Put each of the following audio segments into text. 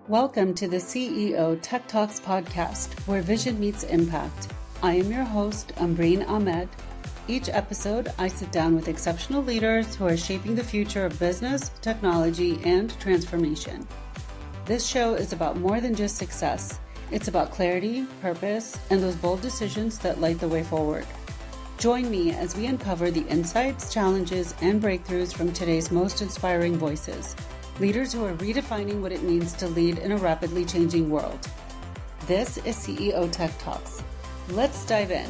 Welcome to the CEO Tech Talks podcast, where vision meets impact. I am your host, André Smith. Each episode, I sit down with exceptional leaders who are shaping the future of business, technology, and transformation. This show is about more than just success. It's about clarity, purpose, and those bold decisions that light the way forward. Join me as we uncover the insights, challenges, and breakthroughs from today's most inspiring voices. Leaders who are redefining what it means to lead in a rapidly changing world. This is CEO Tech Talks. Let's dive in.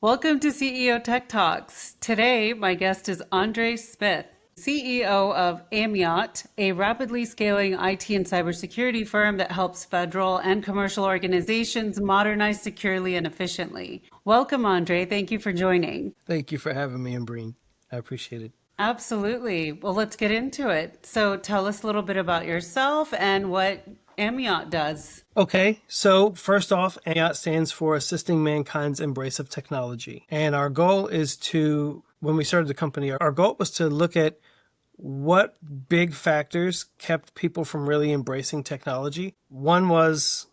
Welcome to CEO Tech Talks. Today, my guest is André Smith, CEO of AMEOT, a rapidly scaling IT and cybersecurity firm that helps federal and commercial organizations modernize securely and efficiently. Welcome, André. Thank you for joining. Thank you for having me, Breen. I appreciate it. Absolutely. Well, let's get into it. So tell us a little bit about yourself and what AMEOT does. Okay, so first off, AMEOT stands for Assisting Mankind's Embrace of Technology. And our goal is to, when we started the company, our goal was to look at what big factors kept people from really embracing technology. One was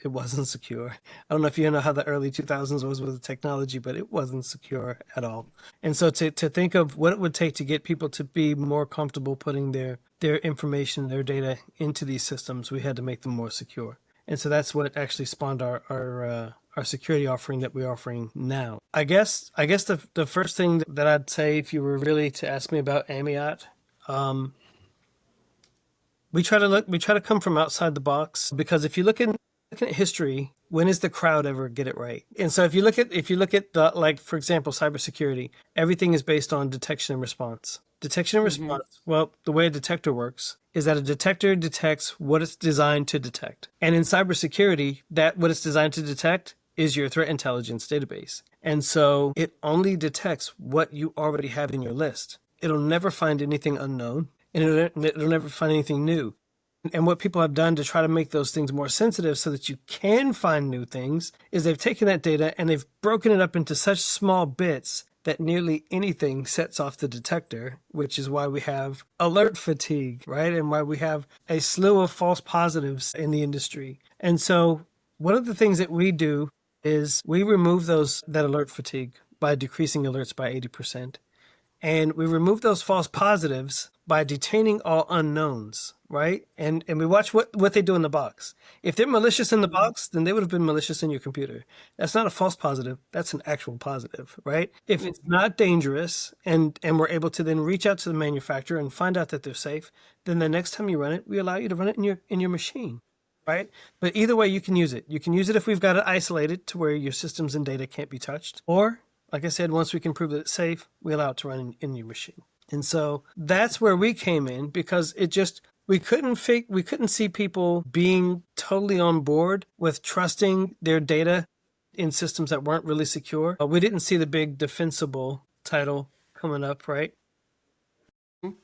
it wasn't secure. I don't know if you know how the early 2000s was with the technology, but it wasn't secure at all. And so to think of what it would take to get people to be more comfortable putting their information, their data into these systems, we had to make them more secure. And so that's what actually spawned our security offering that we're offering now. I guess the first thing that I'd say, if you were really to ask me about AMEOT, we try to come from outside the box, because if you look at history, when does the crowd ever get it right? And so if you look at the, like, for example, cybersecurity, everything is based on detection and response. Detection and response, well, the way a detector works is that a detector detects what it's designed to detect. And in cybersecurity, that what it's designed to detect is your threat intelligence database. And so it only detects what you already have in your list. It'll never find anything unknown, and it'll never find anything new. And what people have done to try to make those things more sensitive so that you can find new things is they've taken that data and they've broken it up into such small bits that nearly anything sets off the detector, which is why we have alert fatigue, right? And why we have a slew of false positives in the industry. And so one of the things that we do is we remove that alert fatigue by decreasing alerts by 80%. And we remove those false positives by detaining all unknowns, right? And we watch what they do in the box. If they're malicious in the box, then they would have been malicious in your computer. That's not a false positive. That's an actual positive, right? If it's not dangerous and we're able to then reach out to the manufacturer and find out that they're safe, then the next time you run it, we allow you to run it in your machine, right? But either way, you can use it. You can use it if we've got it isolated to where your systems and data can't be touched. Or, like I said, once we can prove that it's safe, we allow it to run in your machine. And so that's where we came in, because we couldn't see people being totally on board with trusting their data in systems that weren't really secure. We didn't see the big defensible title coming up, right?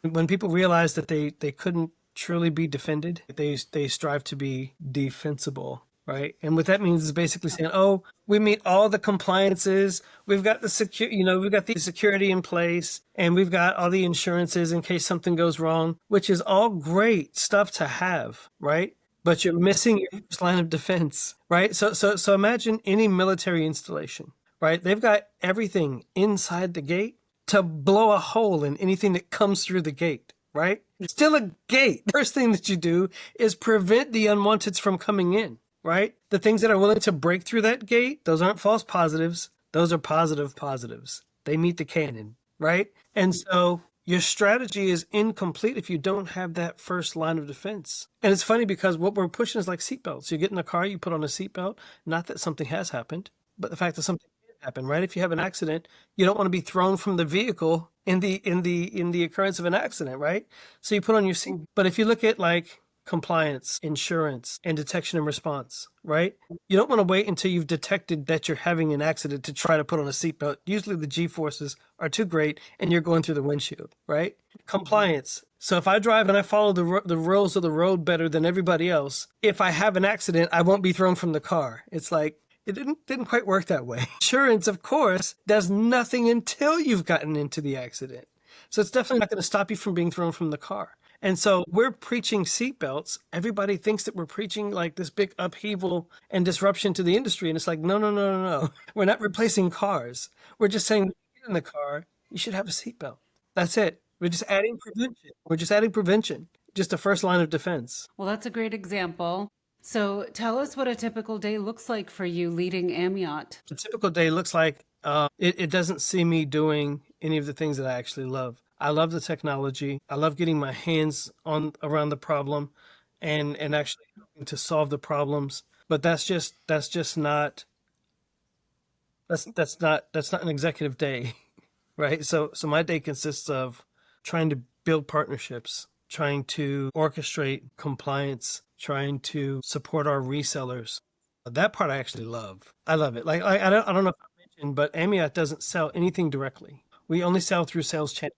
When people realized that they couldn't truly be defended, they strive to be defensible. Right. And what that means is basically saying, oh, we meet all the compliances. We've got we've got the security in place, and we've got all the insurances in case something goes wrong, which is all great stuff to have. Right. But you're missing your first line of defense. Right. So imagine any military installation. Right. They've got everything inside the gate to blow a hole in anything that comes through the gate. Right. It's still a gate. The first thing that you do is prevent the unwanteds from coming in. Right? The things that are willing to break through that gate, those aren't false positives. Those are positive positives. They meet the canon, right? And so your strategy is incomplete if you don't have that first line of defense. And it's funny because what we're pushing is like seatbelts. You get in a car, you put on a seatbelt, not that something has happened, but the fact that something can happen, right? If you have an accident, you don't want to be thrown from the vehicle in the occurrence of an accident, right? So you put on your seat. But if you look at like compliance, insurance, and detection and response, right? You don't want to wait until you've detected that you're having an accident to try to put on a seatbelt. Usually the G-forces are too great and you're going through the windshield, right? Compliance. So if I drive and I follow the rules of the road better than everybody else, if I have an accident, I won't be thrown from the car. It's like, it didn't quite work that way. Insurance, of course, does nothing until you've gotten into the accident. So it's definitely not going to stop you from being thrown from the car. And so we're preaching seatbelts. Everybody thinks that we're preaching like this big upheaval and disruption to the industry. And it's like, no, no, no, no, no. We're not replacing cars. We're just saying, when you get in the car, you should have a seatbelt. That's it. We're just adding prevention. We're just adding prevention. Just the first line of defense. Well, that's a great example. So tell us what a typical day looks like for you leading AMEOT. A typical day looks like it doesn't see me doing any of the things that I actually love. I love the technology. I love getting my hands on around the problem and actually helping to solve the problems. But that's not an executive day, right? So my day consists of trying to build partnerships, trying to orchestrate compliance, trying to support our resellers. That part I actually love. I love it. Like I don't know if I mentioned, but AMEOT doesn't sell anything directly. We only sell through sales channels,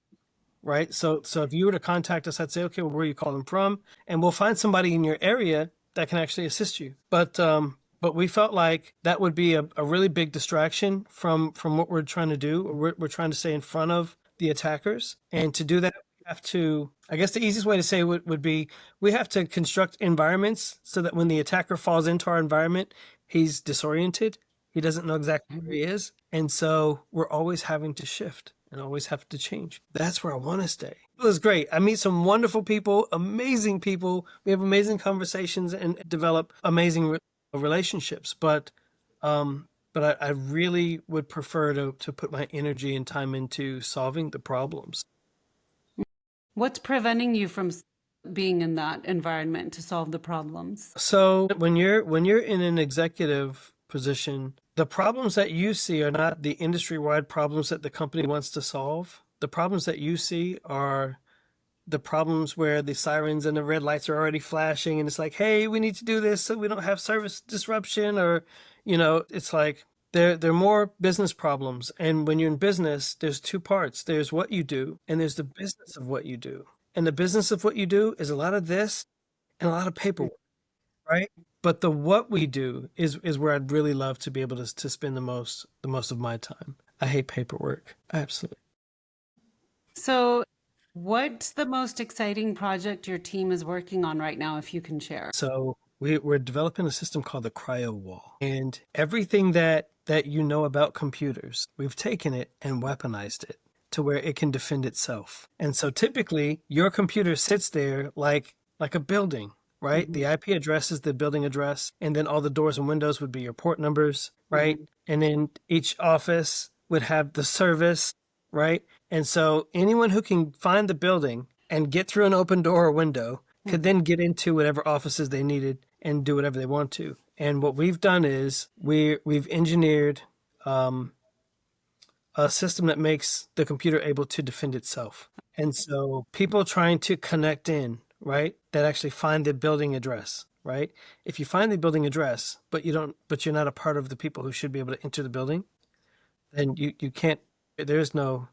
right? So if you were to contact us, I'd say, okay, well, where are you calling from? And we'll find somebody in your area that can actually assist you. But we felt like that would be a really big distraction from what we're trying to do. We're trying to stay in front of the attackers, and to do that, we have to. I guess the easiest way to say would be we have to construct environments so that when the attacker falls into our environment, he's disoriented. He doesn't know exactly where he is, and so we're always having to shift and always have to change. That's where I want to stay. It was great. I meet some wonderful people, amazing people. We have amazing conversations and develop amazing relationships. But I really would prefer to put my energy and time into solving the problems. What's preventing you from being in that environment to solve the problems? So when you're in an executive position, the problems that you see are not the industry-wide problems that the company wants to solve. The problems that you see are the problems where the sirens and the red lights are already flashing, and it's like, hey, we need to do this so we don't have service disruption, or, it's like they're more business problems. And when you're in business, there's two parts. There's what you do, and there's the business of what you do. And the business of what you do is a lot of this and a lot of paperwork, right? But the what we do is where I'd really love to be able to spend the most of my time. I hate paperwork. Absolutely. So what's the most exciting project your team is working on right now, if you can share? So we're developing a system called the Cryo Wall. And everything that you know about computers, we've taken it and weaponized it to where it can defend itself. And so typically your computer sits there like a building, right? The IP address is the building address, and then all the doors and windows would be your port numbers, right? And then each office would have the service, right? And so anyone who can find the building and get through an open door or window could then get into whatever offices they needed and do whatever they want to. And what we've done is we've engineered a system that makes the computer able to defend itself. And so people trying to connect in, right, that actually find the building address, right? If you find the building address, but you're not a part of the people who should be able to enter the building, then you can't. There's no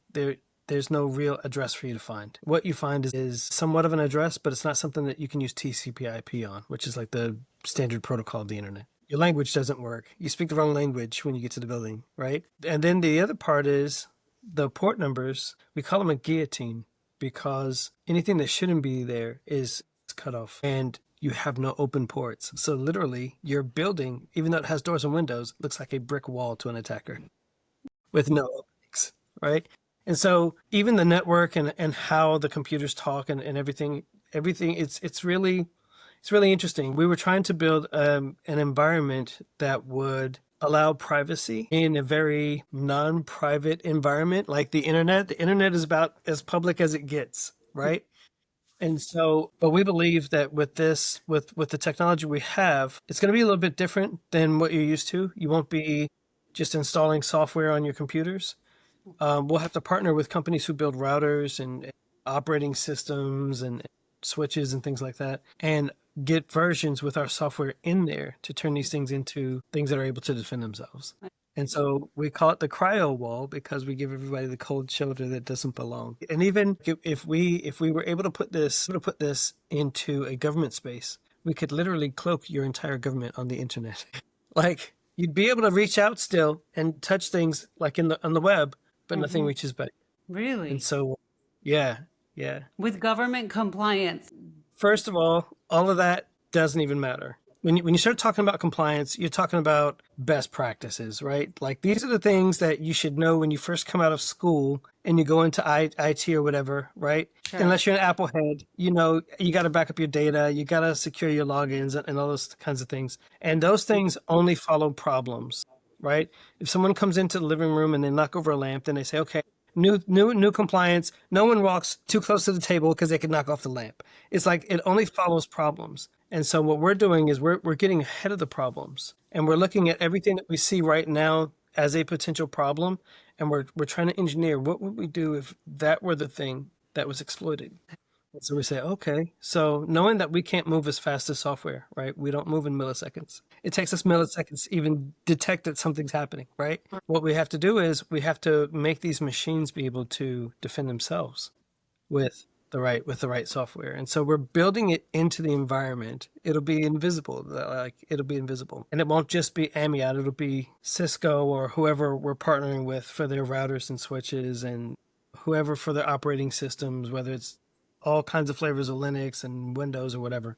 real address for you to find. What you find is somewhat of an address, but it's not something that you can use TCP/IP on, which is like the standard protocol of the internet. Your language doesn't work. You speak the wrong language when you get to the building, right? And then the other part is the port numbers. We call them a guillotine because anything that shouldn't be there is cut off, and you have no open ports. So literally, your building, even though it has doors and windows, looks like a brick wall to an attacker with no openings, right? And so even the network and how the computers talk and everything, it's really interesting. We were trying to build an environment that would allow privacy in a very non-private environment, like the internet. The internet is about as public as it gets, right? And so, but we believe that with the technology we have, it's going to be a little bit different than what you're used to. You won't be just installing software on your computers. We'll have to partner with companies who build routers and operating systems and switches and things like that, and get versions with our software in there to turn these things into things that are able to defend themselves. And so we call it the Cryo Wall because we give everybody the cold shoulder that doesn't belong. And even if we were able to put this into a government space, we could literally cloak your entire government on the internet. Like, you'd be able to reach out still and touch things like on the web, but nothing reaches back. Really? And so, yeah. Yeah. With government compliance. First of all of that doesn't even matter. When you start talking about compliance, you're talking about best practices, right? Like these are the things that you should know when you first come out of school and you go into IT or whatever, right? Sure. Unless you're an Apple head, you know, you got to back up your data, you got to secure your logins and all those kinds of things. And those things only follow problems, right? If someone comes into the living room and they knock over a lamp, then they say, okay, new compliance. No one walks too close to the table because they can knock off the lamp. It's like it only follows problems. And so what we're doing is we're getting ahead of the problems, and we're looking at everything that we see right now as a potential problem, and we're trying to engineer what would we do if that were the thing that was exploited. And so we say, okay, so knowing that we can't move as fast as software, right? We don't move in milliseconds. It takes us milliseconds to even detect that something's happening, right? What we have to do is we have to make these machines be able to defend themselves with the right software. And so we're building it into the environment. It'll be invisible, and it won't just be AMEOT. It'll be Cisco or whoever we're partnering with for their routers and switches, and whoever for their operating systems, whether it's all kinds of flavors of Linux and Windows or whatever.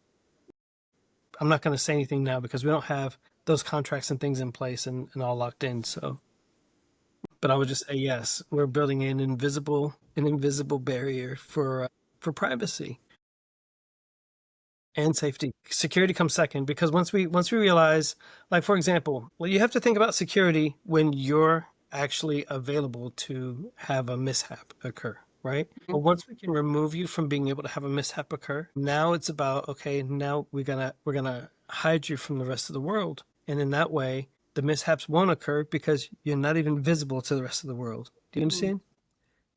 I'm not going to say anything now because we don't have those contracts and things in place and all locked in. So, but I would just say yes, we're building an invisible barrier for privacy and safety. Security comes second, because once we realize, like for example, well, you have to think about security when you're actually available to have a mishap occur, right? But once we can remove you from being able to have a mishap occur, now it's about, okay, now we're gonna hide you from the rest of the world, and in that way, the mishaps won't occur because you're not even visible to the rest of the world. Do you understand?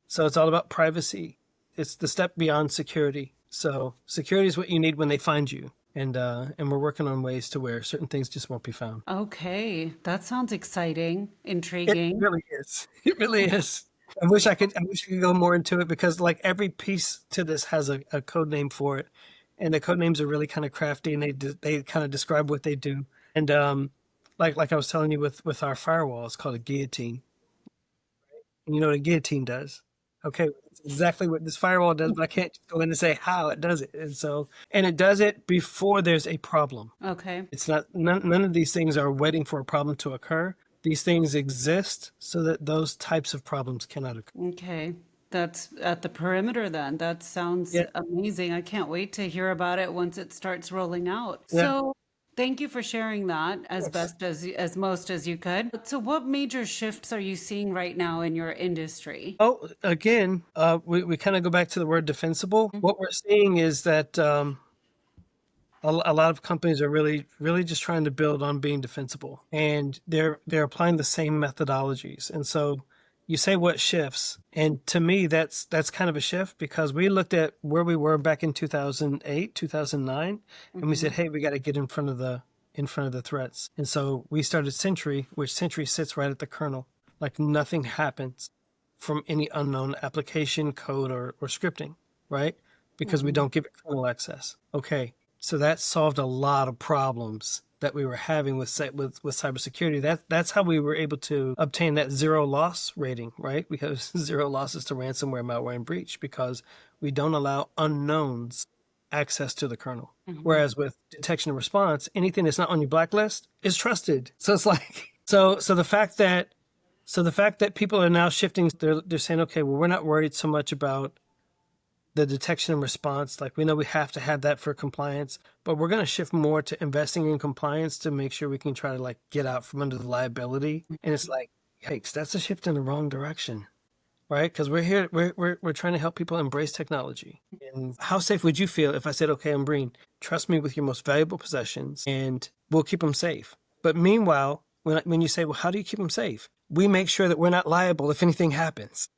So it's all about privacy. It's the step beyond security. So security is what you need when they find you. And we're working on ways to where certain things just won't be found. Okay, that sounds exciting, It intriguing. really is. It really is. I wish I could go more into it, because like every piece to this has a code name for it. And the code names are really kind of crafty, and they kind of describe what they do. And like I was telling you with our firewall, it's called a guillotine. And you know what a guillotine does? Okay, it's exactly what this firewall does, but I can't just go in and say how it does it. And it does it before there's a problem. Okay. It's not, none of these things are waiting for a problem to occur. These things exist so that those types of problems cannot occur. Okay. That's at the perimeter then. That sounds Yeah, amazing. I can't wait to hear about it once it starts rolling out. yeah. So, thank you for sharing that as Yes. best as most as you could. So, what major shifts are you seeing right now in your industry? Oh, again, we kind of go back to the word defensible. What we're seeing is that a lot of companies are really just trying to build on being defensible, and they're applying the same methodologies. And so you say what shifts, and to me that's kind of a shift, because we looked at where we were back in 2008, 2009, and we said, hey, we got to get in front of the threats. And so we started Sentry, which Sentry sits right at the kernel. Like nothing happens from any unknown application, code, or scripting, right? Because we don't give it kernel access. Okay, so that solved a lot of problems that we were having with cybersecurity. That's how we were able to obtain that zero loss rating, right? We have zero losses to ransomware, malware, and breach, because we don't allow unknowns access to the kernel. Whereas with detection and response, anything that's not on your blacklist is trusted. So it's like so the fact that people are now shifting, they're saying, okay, well, we're not worried so much about the detection and response. Like, we know we have to have that for compliance, but we're going to shift more to investing in compliance to make sure we can try to like get out from under the liability. And it's like, yikes, that's a shift in the wrong direction, right? Because we're trying to help people embrace technology. And how safe would you feel if I said, okay, Umbreen, trust me with your most valuable possessions, and we'll keep them safe. But meanwhile, when you say, well, how do you keep them safe? We make sure that we're not liable if anything happens.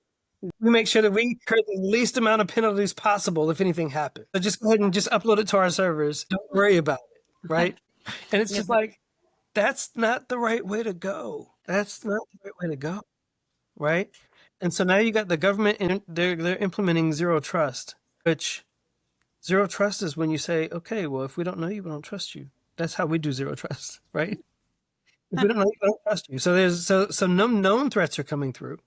We make sure that we incur the least amount of penalties possible if anything happens. So just go ahead and just upload it to our servers. Don't worry about it, right? And it's just like, that's not the right way to go. That's not the right way to go, right? And so now you got the government, and they're implementing zero trust, which zero trust is when you say, okay, well, if we don't know you, we don't trust you. That's how we do zero trust, right? If we don't know you, we don't trust you. So no known threats are coming through,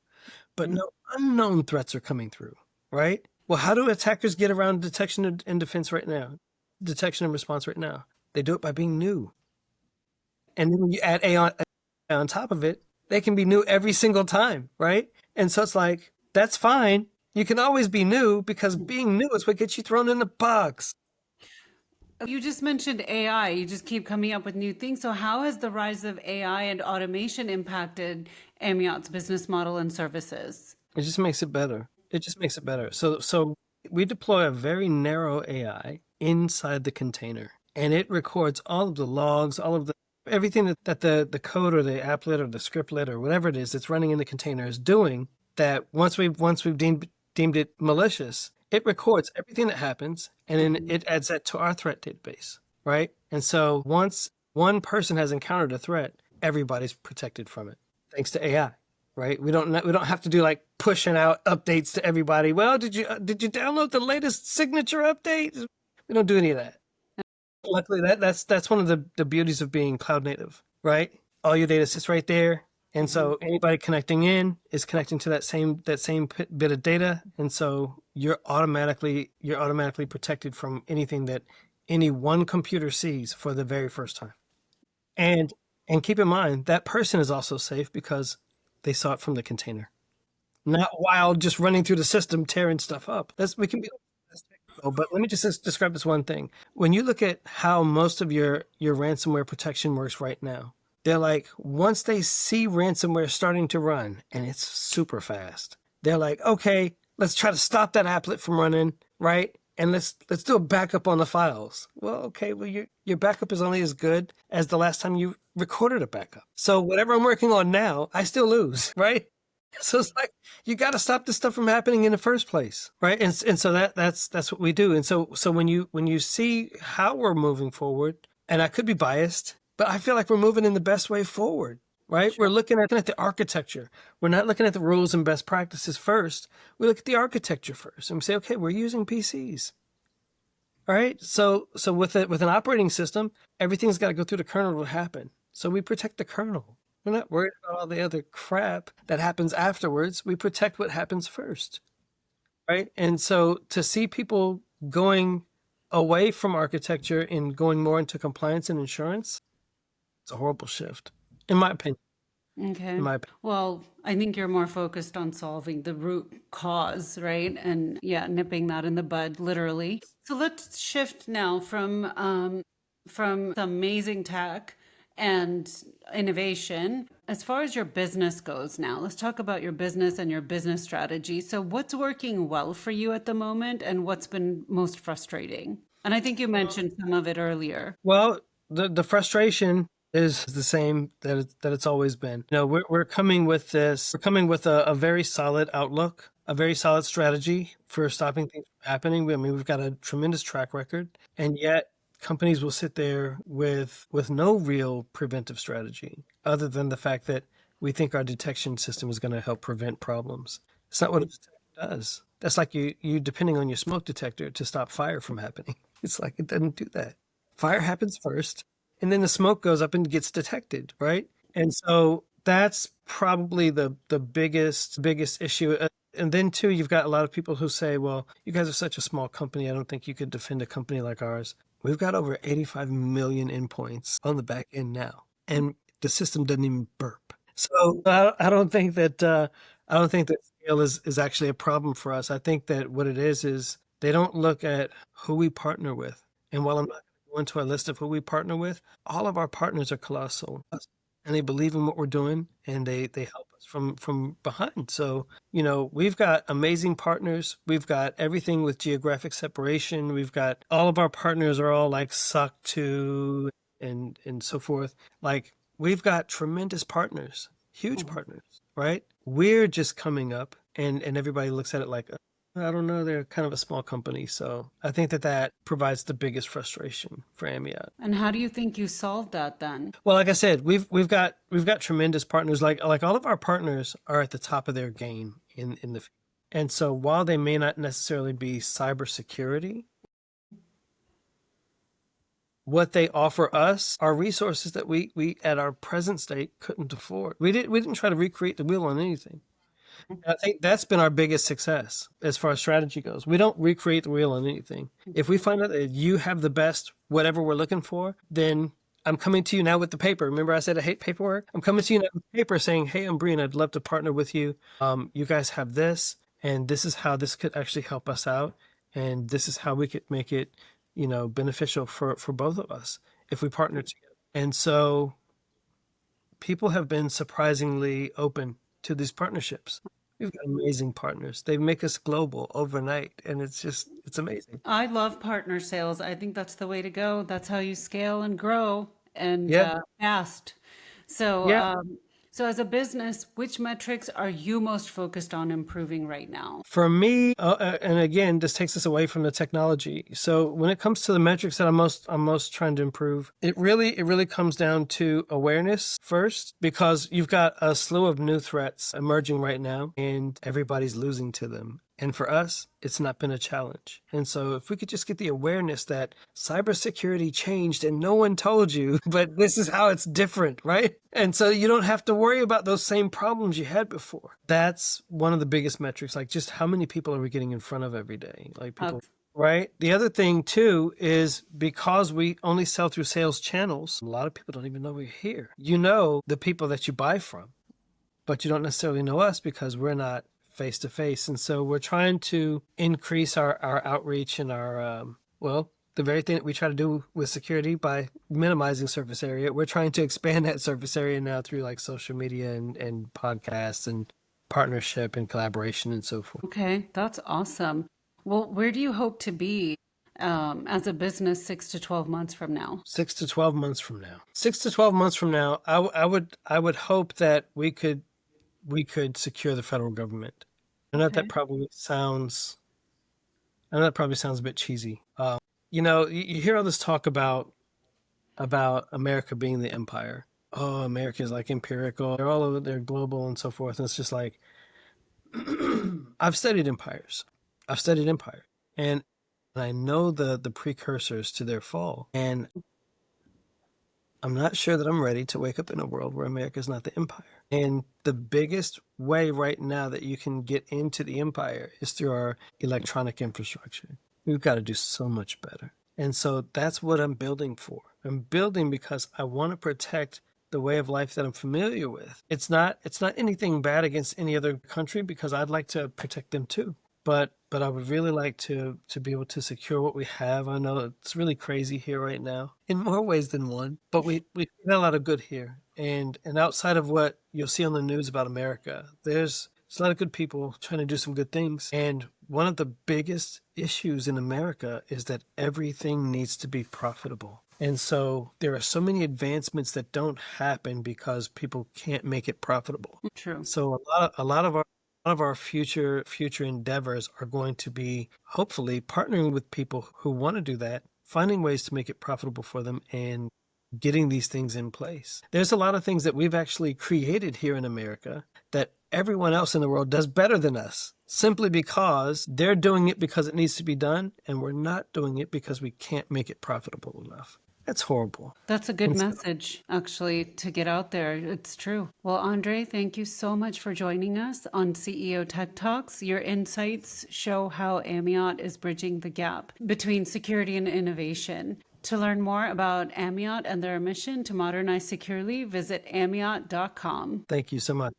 but no unknown threats are coming through, right? Well, how do attackers get around detection and defense right now? Detection and response right now. They do it by being new. And then when you add AI on top of it, they can be new every single time, right? And so it's like, that's fine. You can always be new because being new is what gets you thrown in the box. You just mentioned AI. You just keep coming up with new things. So how has the rise of AI and automation impacted AMEOT's business model and services? It just makes it better. It just makes it better. So we deploy a very narrow AI inside the container, and it records all of the logs, all of the everything that the code or the applet or the scriptlet or whatever it is that's running in the container is doing. That once we've deemed it malicious, it records everything that happens, and then it adds that to our threat database, right? And so once one person has encountered a threat, everybody's protected from it, thanks to AI, right? We don't have to do like pushing out updates to everybody. Well, did you download the latest signature update? We don't do any of that. Luckily, that's one of the beauties of being cloud native, right? All your data sits right there. And so anybody connecting in is connecting to that same bit of data, and so you're automatically protected from anything that any one computer sees for the very first time. And keep in mind that person is also safe because they saw it from the container, not while just running through the system tearing stuff up. We can be less technical, but let me just describe this one thing. When you look at how most of your ransomware protection works right now, they're like, once they see ransomware starting to run, and it's super fast, they're like, okay, let's try to stop that applet from running, right? And let's do a backup on the files. Well, okay, well your backup is only as good as the last time you recorded a backup. So whatever I'm working on now, I still lose, right? So it's like, you got to stop this stuff from happening in the first place, right? And so that's what we do. And so when you see how we're moving forward, and I could be biased, but I feel like we're moving in the best way forward, right? Sure. We're looking at the architecture. We're not looking at the rules and best practices first. We look at the architecture first and we say, okay, we're using PCs. All right. So with an operating system, everything's got to go through the kernel to happen. So we protect the kernel. We're not worried about all the other crap that happens afterwards. We protect what happens first. Right. And so to see people going away from architecture and going more into compliance and insurance, it's a horrible shift, in my opinion. Okay. Well, I think you're more focused on solving the root cause, right? And yeah, nipping that in the bud, literally. So let's shift now from the amazing tech and innovation. As far as your business goes now, let's talk about your business and your business strategy. So what's working well for you at the moment and what's been most frustrating? And I think you mentioned some of it earlier. Well, the frustration is the same that it's always been. You know, we're coming with this. We're coming with a very solid outlook, a very solid strategy for stopping things from happening. I mean, we've got a tremendous track record, and yet companies will sit there with no real preventive strategy other than the fact that we think our detection system is going to help prevent problems. It's not what it does. That's like you depending on your smoke detector to stop fire from happening. It's like it doesn't do that. Fire happens first, and then the smoke goes up and gets detected, right? And so that's probably the biggest issue. And then too, you've got a lot of people who say, well, you guys are such a small company. I don't think you could defend a company like ours. We've got over 85 million endpoints on the back end now, and the system doesn't even burp. So I don't think that scale is actually a problem for us. I think that what it is they don't look at who we partner with. And while I'm not going to go into a list of who we partner with, all of our partners are colossal, and they believe in what we're doing, and they help us from behind. So, you know, we've got amazing partners. We've got everything with geographic separation. We've got all of our partners are all like SOC 2 and so forth. Like, we've got tremendous partners, huge partners, right? We're just coming up, and everybody looks at it like, I don't know, they're kind of a small company. So I think that provides the biggest frustration for AMEOT. And how do you think you solved that then? Well, like I said, we've got tremendous partners. Like all of our partners are at the top of their game in the field. And so while they may not necessarily be cybersecurity, what they offer us are resources that we at our present state couldn't afford. We didn't try to recreate the wheel on anything. I think that's been our biggest success as far as strategy goes. We don't recreate the wheel on anything. If we find out that you have the best, whatever we're looking for, then I'm coming to you now with the paper. Remember I said I hate paperwork? I'm coming to you now with paper saying, hey, Umbreen, I'd love to partner with you. You guys have this, and this is how this could actually help us out. And this is how we could make it, beneficial for both of us if we partner together. And so people have been surprisingly open to these partnerships. We've got amazing partners. They make us global overnight, and it's amazing. I love partner sales. I think that's the way to go. That's how you scale and grow and Yeah, fast. So, yeah. so as a business, which metrics are you most focused on improving right now? For me, and again, this takes us away from the technology. So when it comes to the metrics that I'm most trying to improve, it really comes down to awareness first, because you've got a slew of new threats emerging right now, and everybody's losing to them. And for us, it's not been a challenge. And so if we could just get the awareness that cybersecurity changed and no one told you, but this is how it's different, right? And so you don't have to worry about those same problems you had before. That's one of the biggest metrics, like just how many people are we getting in front of every day? Like people, right? The other thing too is because we only sell through sales channels, a lot of people don't even know we're here. You know the people that you buy from, but you don't necessarily know us because we're not face to face. And so we're trying to increase our outreach and our, the very thing that we try to do with security by minimizing surface area. We're trying to expand that surface area now through like social media and podcasts and partnership and collaboration and so forth. Okay, that's awesome. Well, where do you hope to be as a business 6 to 12 months from now? 6 to 12 months from now. 6 to 12 months from now, I would hope that we could secure the federal government. I know that probably sounds a bit cheesy. You hear all this talk about America being the empire. Oh, America is like empirical. They're all over, they're global and so forth. And it's just like, I've studied empires. And I know the precursors to their fall. And I'm not sure that I'm ready to wake up in a world where America is not the empire. And the biggest way right now that you can get into the empire is through our electronic infrastructure. We've got to do so much better. And so that's what I'm building for. I'm building because I want to protect the way of life that I'm familiar with. It's not anything bad against any other country, because I'd like to protect them too. But I would really like to be able to secure what we have. I know it's really crazy here right now in more ways than one, but we got a lot of good here. And outside of what you'll see on the news about America, there's a lot of good people trying to do some good things. And one of the biggest issues in America is that everything needs to be profitable. And so there are so many advancements that don't happen because people can't make it profitable. True. So a lot of our future endeavors are going to be hopefully partnering with people who want to do that, finding ways to make it profitable for them, and getting these things in place. There's a lot of things that we've actually created here in America that everyone else in the world does better than us, simply because they're doing it because it needs to be done, and we're not doing it because we can't make it profitable enough. That's horrible. That's a good message, actually, to get out there. It's true. Well, Andre, thank you so much for joining us on CEO Tech Talks. Your insights show how AMEOT is bridging the gap between security and innovation. To learn more about AMEOT and their mission to modernize securely, visit ameot.com. Thank you so much.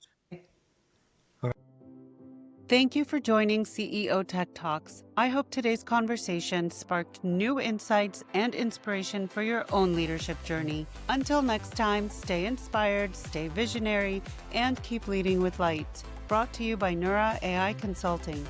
Thank you for joining CEO Tech Talks. I hope today's conversation sparked new insights and inspiration for your own leadership journey. Until next time, stay inspired, stay visionary, and keep leading with light. Brought to you by Neura AI Consulting.